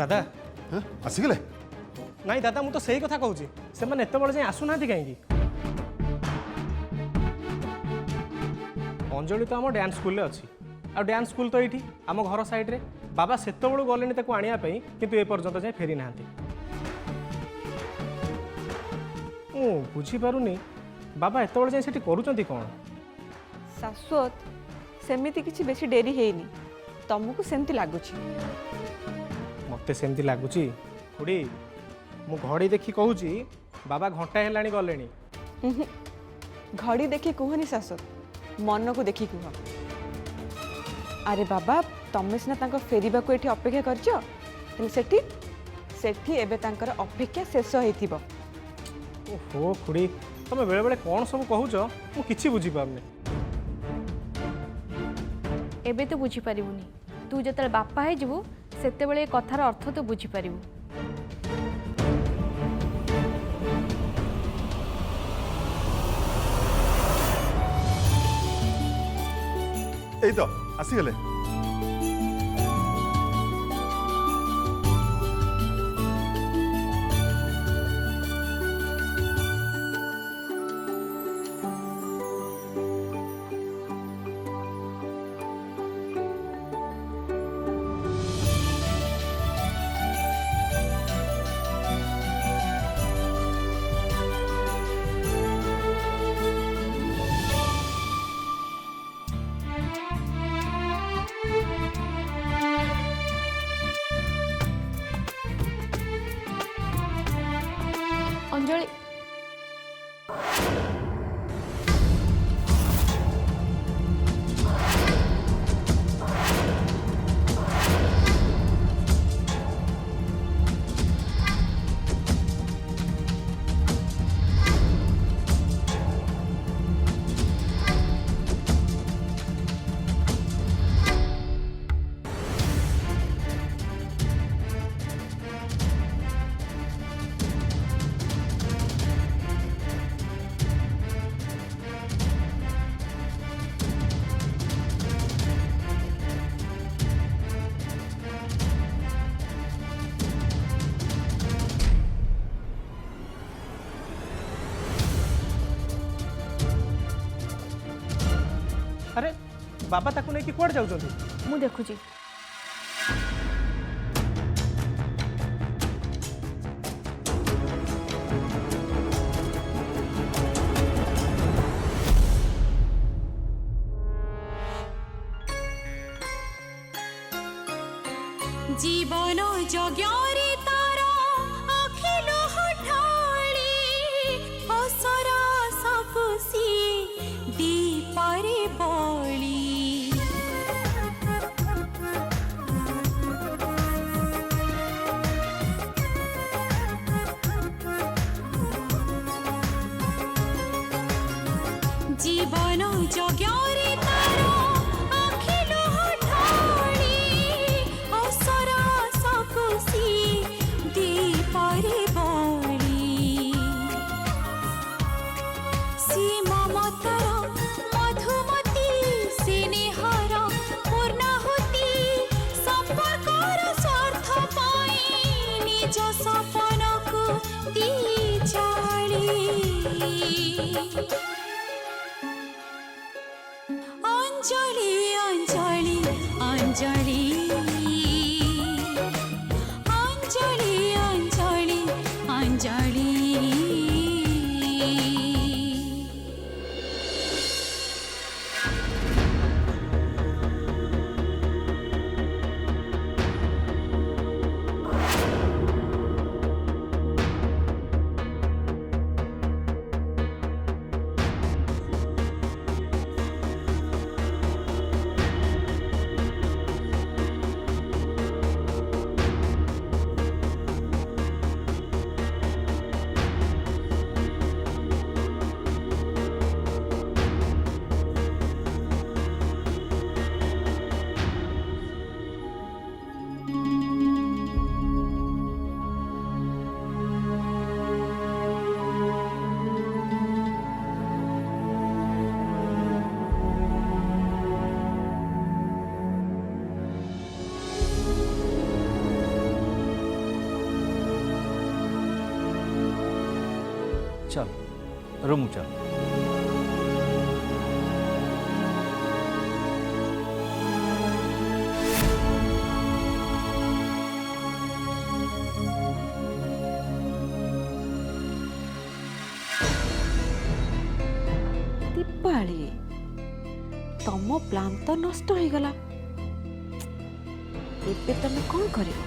दादा आसिगले नाई दादा मु तो सही कथा कहूँ से मैंने एत बड़े जाए आसुना कहीं अंजलि तो आम डांस स्कूल अच्छी आ डांस स्कूल तो ये आम घर साइड्रे बाबा से गले आने किंतु एपर्यंत जाए फेरी ना बुझीपारुनी बाबा एत बड़े जाए करुँच कौन शाश्वत सेमिति किछि बेसी डेरी हेनी तुमको सेमती लगुच मत सेमती लगुच खुड़ी मु घड़ी देखी कहूँ बाबा घंटा है गले घड़ी देखी कहनी शाश्वत मन को देखी कह अरे बाबा तमें सीना तांको फेरिबा को एठी अपेक्षा करछ सेठी सेठी एबे तांकर अपेक्षा शेष होइथिबो। ओहो खुड़ी तमे बेले बेले कौन सब कहूच मु किछि बुझी पारने एबे तो बुझी पारिबुनी तू जतले बापा है जीवु सेते बेले कथार अर्थ तो बुझी पारिबु। এই তো আসিগলে अंजलि अरे बाबा ताकू नहीं कुआड़े जाऊँ मु देखुची जीवन जग्यारे तारा अखिल हठाड़ी असरा सबसी दीपारे बली जीवन जग्यारे तारा अखिल हठाड़ी असरा सबसी दीपारे बली सी ममतार मधुमती स्नेहर पूर्णाहुति संपर्कर स्वार्थ पाई निज सपन को दी जाली अंजलि अंजलि अंजलि अंजलि अंजलि अंजलि चल रूम चल। ଦୀପାଳି ତମ ପ୍ଲାନ୍ ତ ନଷ୍ଟ ହେଇଗଲା। ଏବେ ତମେ କ'ଣ କରିବ?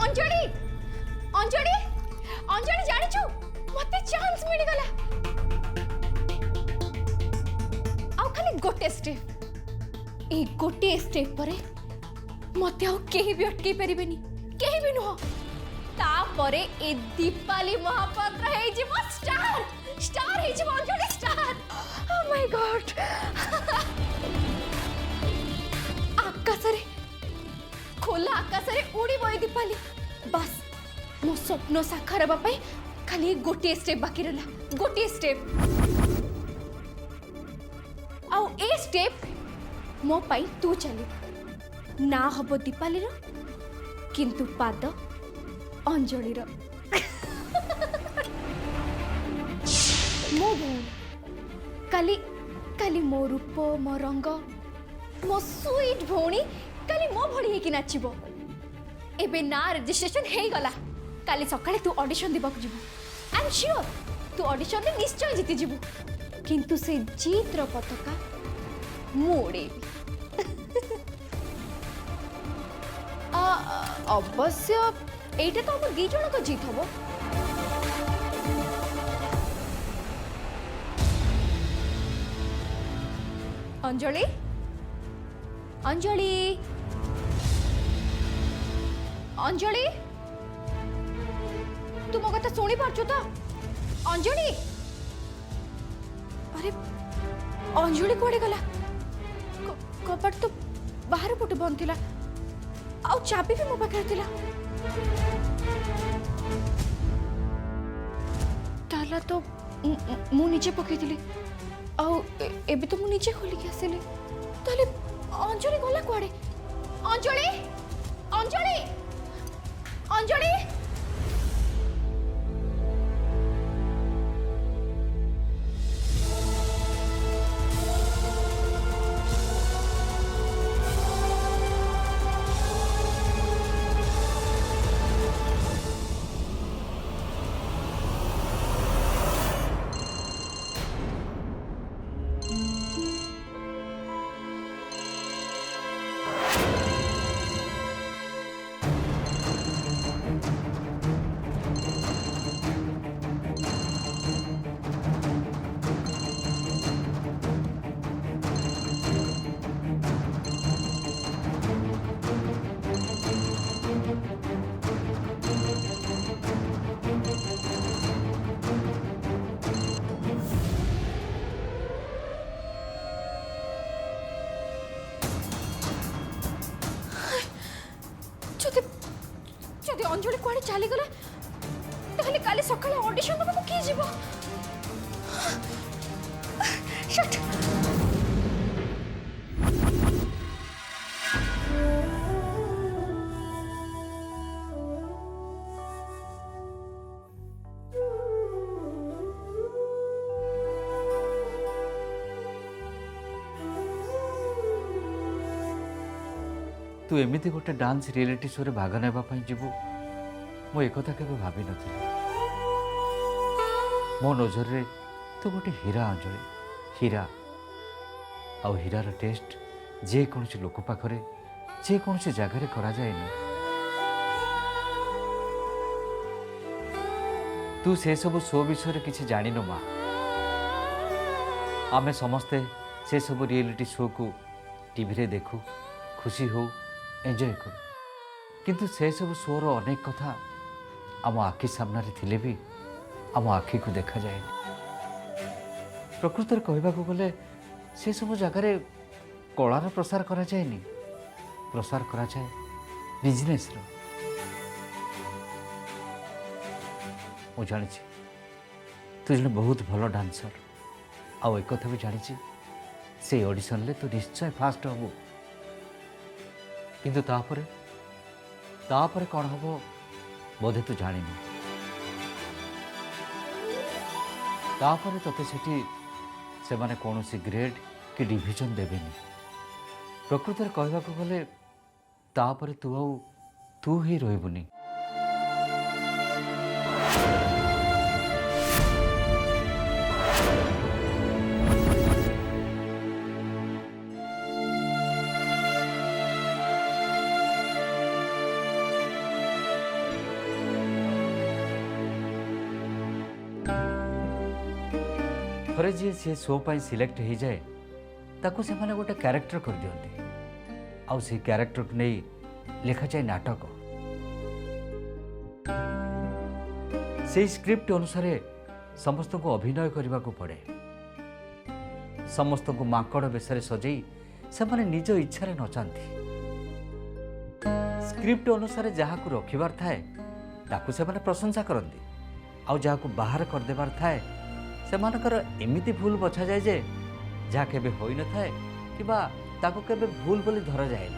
अंजलि अंजलि अंजलि जानिछु मते चांस मिल गला आउ खाली गोटे स्टेप ए गोटे स्टेप परे मते आउ केही भी अटके परिबेनी केही भी नुह तापरे ए दीपाली महापात्र हे जिवो स्टार स्टार हे जिवो Anjali star oh my God आकाशरे खोला आकाशरे उड़ी बई दीपाली बस मो स्वप्न साकार हेबा पई खाली गोटे स्टेप बाकी रहला गोटे स्टेप आउ ए स्टेप मो पई तू चली ना हबो दीपाली रो किंतु पाद अंजलि रो मो भौणी काली काली मो रूप मो रंग मो स्वीट भौणी काली मो भली हेकि नाचिबो एबे ना रजिस्ट्रेशन हे गला काली सकाळे तू ऑडिशन दिबक जिवु आई एम श्योर तू ऑडिशन में निश्चय जीति जिवु किंतु से जीत रो पताका मोड़े अवश्य एटा तो हम दी जण को जीत हबो अंजलि अंजलि अंजलि तू मो कथा शुणी पारछु तो अंजलि अरे अंजलि कुआडे गला कपाट तो बाहर पटे बंद थिला आउ चाबी भी मो पाखे थिला ताला तो मु नीचे पकेइथिली आउ एबे तो मु नीचे खोली के आसेले ताले अंजलि गला कुआडे अंजलि अंजलि अंजलि যদি अंजलि कुआडे चली गला ताहले काली सकाळे ऑडिशन दबा को की जीवो शट तू एमती गोटे डांस रियलिटी शो रे भाग नेबा जीवु मो एक के भाभी नी मो नजर रे तू गोटे हीरा अंजलि हीरा आउ हीरार टेस्ट जे कौन लोक पाखरे जे कौन जगार करा जाए तू से सब शो विषय किसी जान माँ आमे समस्ते से सब रियलिटी शो को टीवी रे देखू खुशी हो एंजॉय करू किंतु से सब शोर अनेक कथा आम आखि सामने थिले भी आम आखि को देखा जाए प्रकृत कहवा गले से सब जगार कलार प्रसार करा जाए प्रसार करा जाए बिजनेस जानी तू जन बहुत भल डांसर आउ एक कथा भी जानी से ऑडिशन ले तू निश्चय फास्ट हबू किंतु तापरे कौन हम बोधे तू जानी तापरे तोते सेठी से माने कौन सी ग्रेड कि डिविजन देवेनी प्रकृति कहवा गले तापरे तू ही रही थरे जी सी शो पर सिलेक्ट हो जाए ताको से माने गोटे कैरेक्टर कर दियंती आउ से कैरेक्टर को नहीं लिखा जाए नाटक से स्क्रिप्ट अनुसार समस्त को अभिनय करने को पड़े समस्त को माकड़ बेसरे सजई से माने निज इच्छा नचाती स्क्रिप्ट अनुसार जहाँ को रखिबार थाए ताकू से माने प्रशंसा करती आउ जहाँ को बाहर कर देबार थाए से मानकर एमिति भूल बछा जाए जे जहाँ केबे होई न थाए किबा ताको केबे भूल बोली धरा जाए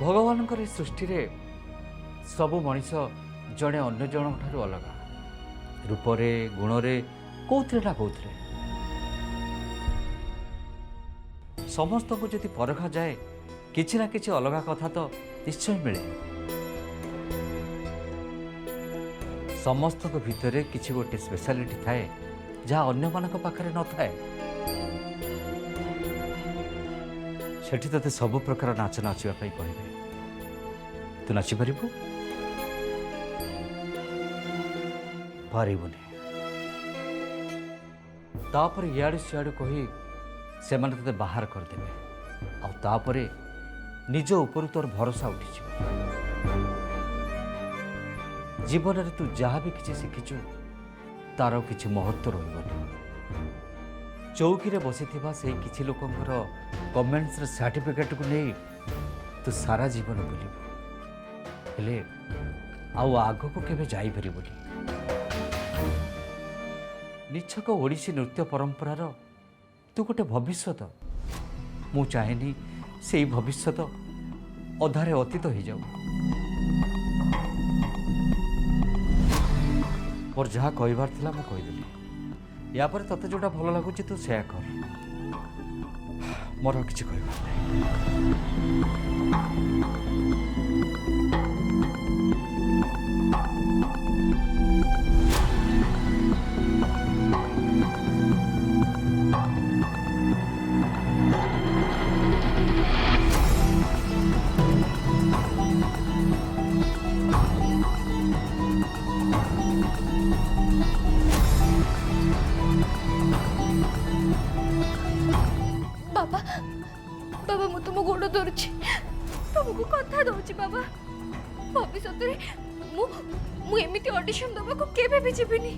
भगवान सृष्टि रे सबु मनीष जड़े अन्य जन ठारू अलग रूपरे गुणरे कौथे ना कौथे समस्त को जदि परखा जाए किछि ना किछि अलग कथा तो निश्चय मिले समस्त को भितर किसी गोटे स्पेशलिटी थाए जहाँ अन्य मानक पाखरे न थाए सेठी तते सब प्रकार नाच नाचिबा पई कहबे तू नाची पारिबु पारिबुनी तापर इयाडू सियाडू कही से माने तते बाहर करदेबे आ तापरे निज ऊपर तोर भरोसा उठी जीवन में तू जहाँ भी किसी शिखिचु तार किसी महत्व रही चौकी रे बसी से किसी लोकंर कमेंट्स सर्टिफिकेट को नहीं तू सारा जीवन बुलू हेले आग को केबे जाई परिबुनी निछक ओडिसी नृत्य परंपरार तू गोटे भविष्यत मु चाहेनी से भविष्यत अधारे अतीत हो जाऊ मोर जहाँ कहबार थिला मैं कहीदेली या पर तते जोटा भल लगुच तू से कर मोर किसी कहबार बाबा बाबा मु तुम गोड़ धरुची तुमको कथा दउची बाबा भविष्य रे मु मु एमिति ऑडिशन दबा को केबे भी जीविनी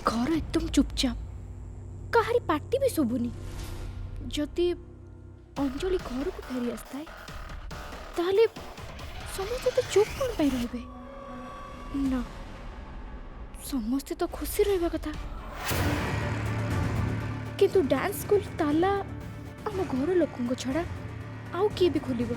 घर एकदम चुपचाप कहारी पार्टी भी शुभुनी जदि अंजलि घर को फेरी आसता है ताहले समस्ते तो चुप कौन पाई रहिबे ना समस्ते तो खुशी रहबा कथा किंतु डांस स्कूल ताला आम घर लोक छड़ा आउ किए भी खोलिबो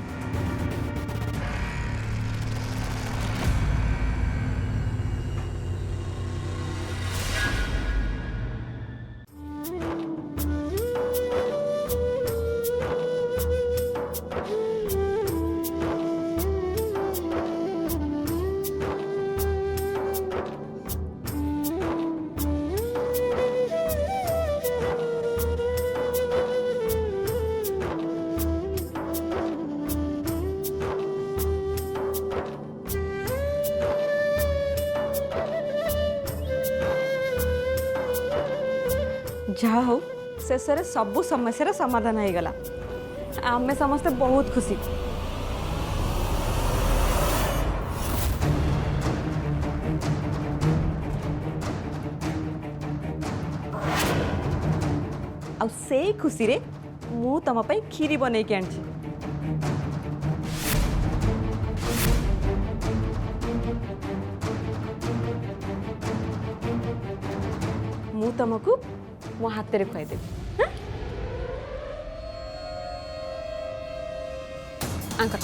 जहा हो शेष सबू समस्या समाधान हो गला आमे समस्ते बहुत खुशी आ से खुशी रे मु तम पे खीरी बनै के आनछि मु तमको मो हाथ में खुआई देवी आंकर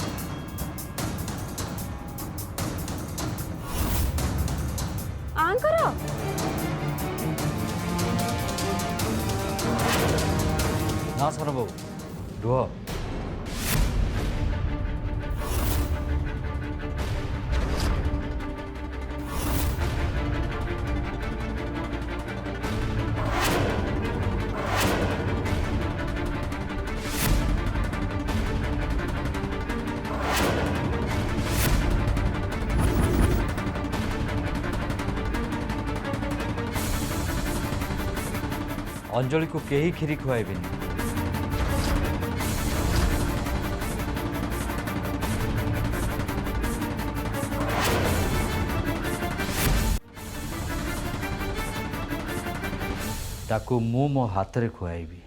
आंकर ना सारा बाबू रुह अंजलि को केही खीरी खुआबेनी ताकू मु मो हाथ रे खुआबी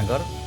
आंगर